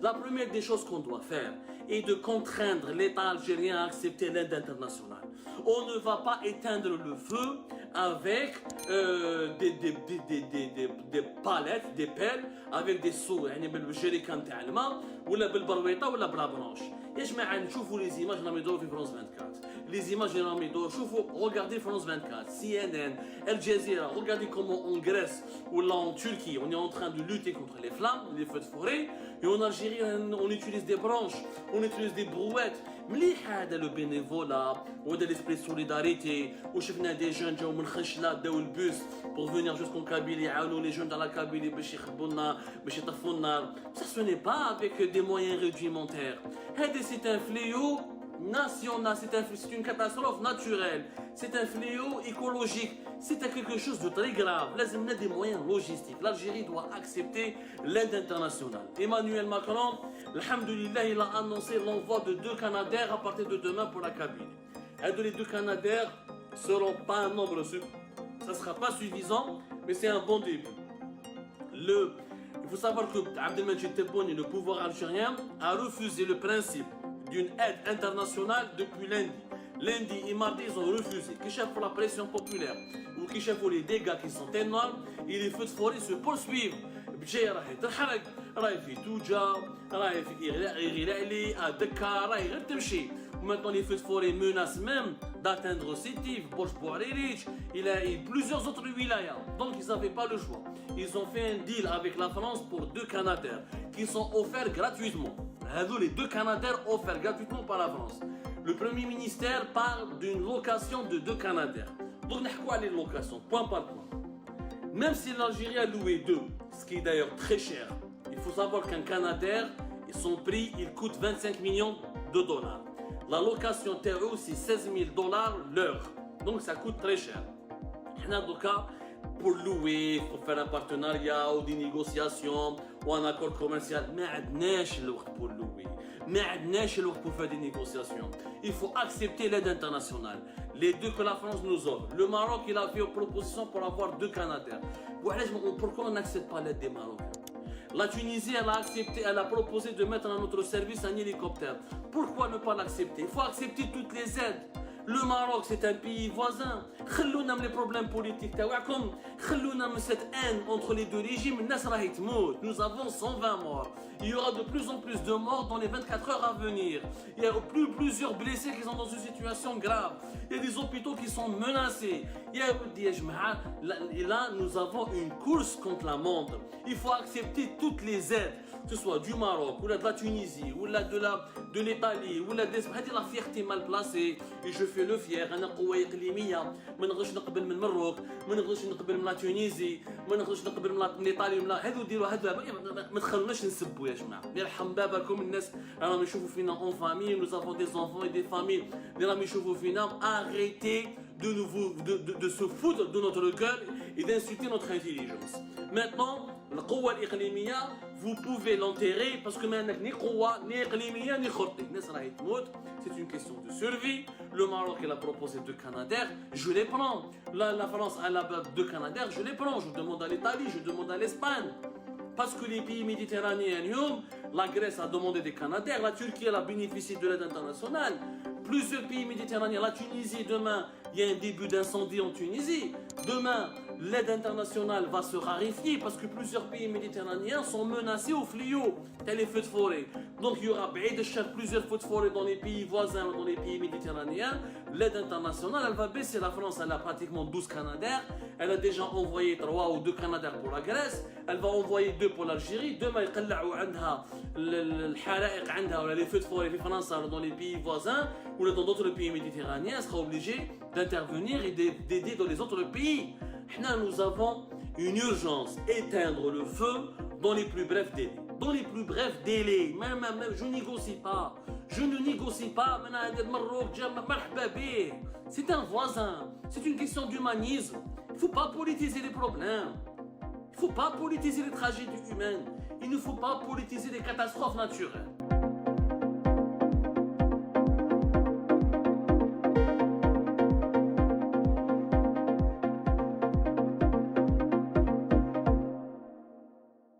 La première des choses qu'on doit faire est de contraindre l'État algérien à accepter l'aide internationale. On ne va pas éteindre le feu avec des palettes, des pelles, avec des seaux, يعني بالجيريكان تاع الماء ولا بالبرويطه ولا بلا برانش. يا جماعه نشوفوا لي زيماج راهم يدوروا في فرانس 24. Les images de Ramido, regardez France 24, CNN, Al Jazeera, regardez comment en Grèce ou là en Turquie, on est en train de lutter contre les flammes, les feux de forêt, et en Algérie, on utilise des branches, on utilise des brouettes. مليح هذا le bénévolat, وهذا l'esprit de solidarité, وشفنا des jeunes جاو من خنشلة داو البوس pour venir jusqu'en Kabylie يعاونوا les jeunes dans la Kabylie باش يخبوا لنا باش يطفوا النار. Ça ce n'est pas avec des moyens rudimentaires. هذا c'est un fléau national, c'est une catastrophe naturelle, c'est un fléau écologique, c'est quelque chose de très grave. Là, il y a des moyens logistiques. L'Algérie doit accepter l'aide internationale. Emmanuel Macron, alhamdoulilah, il a annoncé l'envoi de 2 Canadair à partir de demain pour la Kabylie. Et les 2 Canadair ne seront pas un nombre, ça ne sera pas suffisant, mais c'est un bon début. Il faut savoir que Abdelmajid Tebboune, le pouvoir algérien, a refusé le principe d'une aide internationale depuis lundi. Lundi et mardi, ils ont refusé. Qui chef pour la pression populaire ou qui chef pour les dégâts qui sont énormes et les feux de forêt se poursuivent. بجاي راهي تنحرق راهي في توجا راهي في إغلالي دكا راهي غير تمشي. Maintenant les feux de forêt menacent même d'atteindre Sétif, Borj Bouariric, il a plusieurs autres wilayas. Donc ils n'avaient pas le choix. Ils ont fait un deal avec la France pour 2 Canadair qui sont offerts gratuitement. Les 2 Canadair offerts gratuitement par la France. Le Premier ministère parle d'une location de 2 Canadair. Donc, on a les locations, point par point. Même si l'Algérie a loué 2, ce qui est d'ailleurs très cher, il faut savoir qu'un Canadair, son prix, il coûte 25 millions de dollars. La location TRO, c'est 16 000 dollars l'heure. Donc, ça coûte très cher. Donc, pour louer, pour faire un partenariat ou des négociations ou un accord commercial, ما عندناش الوقت pour louer, ما عندناش الوقت pour faire des négociations. Il faut accepter l'aide internationale. Les 2 que la France nous offre. Le Maroc, il a fait une proposition pour avoir 2 Canadair. Pourquoi on n'accepte pas l'aide des Marocains? La Tunisie, elle a accepté, elle a proposé de mettre à notre service un hélicoptère. Pourquoi ne pas l'accepter? Il faut accepter toutes les aides. Le Maroc, c'est un pays voisin. خلونا من les problèmes politiques تاعكم. خلونا من cette haine entre les 2 régimes. الناس راهي تموت. Nous avons 120 morts. Il y aura de plus en plus de morts dans les 24 heures à venir. Il y a plusieurs blessés qui sont dans une situation grave. Il y a des hôpitaux qui sont menacés. Il y a des جماعة. Et là, nous avons une course contre la montre. Il faut accepter toutes les aides, que ce soit du Maroc, ou de la Tunisie, ou de l'Italie, ou la fierté mal placée. Et je fais le fier. أنا قوة إقليمية. ما نقدرش نقبل من المغرب، ما نقدرش نقبل من لا تونيزي، ما نقدرش نقبل من ايطاليا، من هذو ديروا هذا ما تخلوناش نسبوا يا جماعه. يرحم بابكم الناس راهم يشوفوا فينا اون فامي، nous avons des enfants et des familles اللي راهم يشوفوا فينا. Arrêtez de se foutre de notre gueule et d'insulter notre intelligence. Maintenant, القوة الإقليمية, vous pouvez l'enterrer parce que ما عندك ni قوة ni إقليمية ni خرطي. الناس راهي تموت. C'est une question de survie. Le Maroc, il a proposé 2 Canadair, je les prends. La France, elle a 2 Canadair, je les prends. Je demande à l'Italie, je demande à l'Espagne. Parce que les pays méditerranéens, la Grèce a demandé des Canadair, la Turquie, elle a bénéficié de l'aide internationale. Plusieurs pays méditerranéens, la Tunisie, demain, il y a un début d'incendie en Tunisie. Demain, l'aide internationale va se raréfier parce que plusieurs pays méditerranéens sont menacés au fléau, tels les feux de forêt. Donc il y aura plusieurs feux de forêt dans les pays voisins, dans les pays méditerranéens. L'aide internationale, elle va baisser. La France, elle a pratiquement 12 Canadair. Elle a déjà envoyé 3 ou 2 Canadair pour la Grèce. Elle va envoyer 2 pour l'Algérie. Demain, يقلعوا عندها الحرائق عندها ولا les feux de forêt في فرنسا dans les pays voisins ou dans d'autres pays méditerranéens, elle sera obligée d'intervenir et d'aider dans les autres pays. Nous avons une urgence, éteindre le feu dans les plus brefs délais. Dans les plus brefs délais. Même, je négocie pas. Je ne négocie pas. C'est un voisin. C'est une question d'humanisme. Il ne faut pas politiser les problèmes. Il ne faut pas politiser les tragédies humaines. Il ne faut pas politiser les catastrophes naturelles.